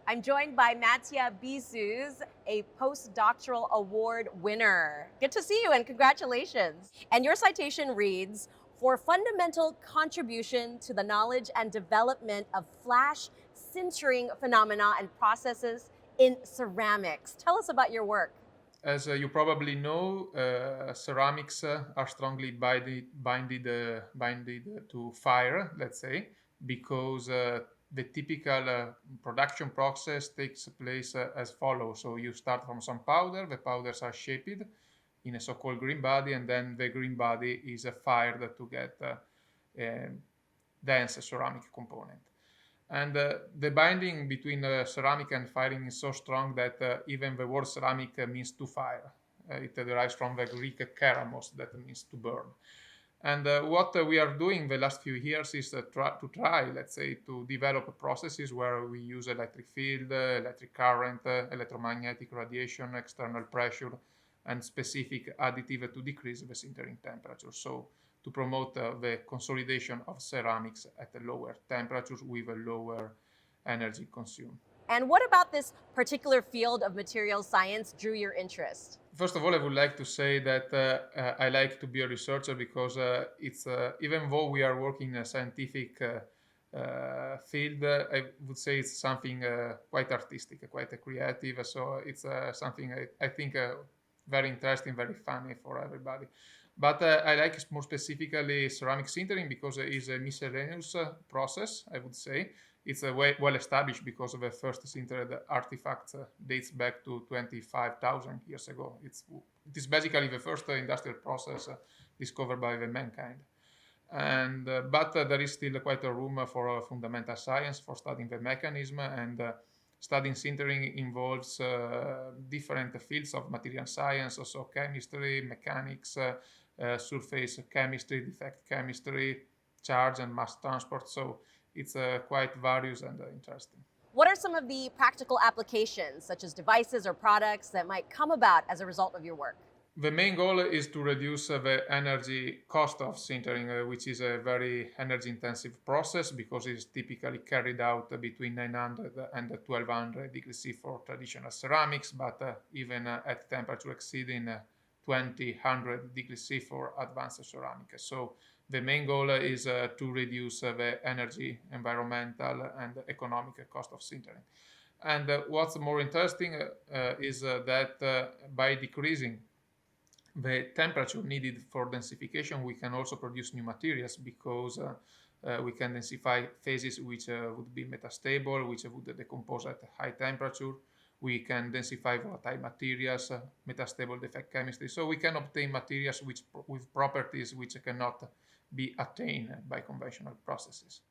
I'm joined by Mattia Biesuz, a Postdoctoral Award winner. Good to see you and congratulations. And your citation reads, for fundamental contribution to the knowledge and development of flash sintering phenomena and processes in ceramics. Tell us about your work. As you probably know, ceramics are strongly binded to fire, let's say, because the typical production process takes place as follows. So you start from some powder, the powders are shaped in a so-called green body, and then the green body is fired to get a dense ceramic component. And the binding between ceramic and firing is so strong that even the word ceramic means to fire. It derives from the Greek keramos, that means to burn. And what we are doing the last few years is to try, let's say, to develop processes where we use electric field, electric current, electromagnetic radiation, external pressure, and specific additive to decrease the sintering temperature. So to promote the consolidation of ceramics at a lower temperatures with a lower energy consumed. And what about this particular field of materials science drew your interest? First of all, I would like to say that I like to be a researcher because it's even though we are working in a scientific field, I would say it's something quite artistic, quite creative. So it's something I think very interesting, very funny for everybody. But I like more specifically ceramic sintering because it is a miscellaneous process, I would say. It's well established because of the first sintered artifacts dates back to 25,000 years ago. It is basically the first industrial process discovered by the mankind. And but there is still quite a room for fundamental science for studying the mechanism, and studying sintering involves different fields of material science, also chemistry, mechanics, surface chemistry, defect chemistry, charge and mass transport. So it's quite various and interesting. What are some of the practical applications, such as devices or products, that might come about as a result of your work? The main goal is to reduce the energy cost of sintering, which is a very energy intensive process because it is typically carried out between 900 and 1200 degrees C for traditional ceramics, but even at temperature exceeding 2000 degrees C for advanced ceramics. So the main goal is to reduce the energy, environmental, and economic cost of sintering. And what's more interesting is that by decreasing the temperature needed for densification, we can also produce new materials because we can densify phases which would be metastable, which would decompose at a high temperature. We can densify volatile materials, metastable defect chemistry. So we can obtain materials with properties which cannot be attained by conventional processes.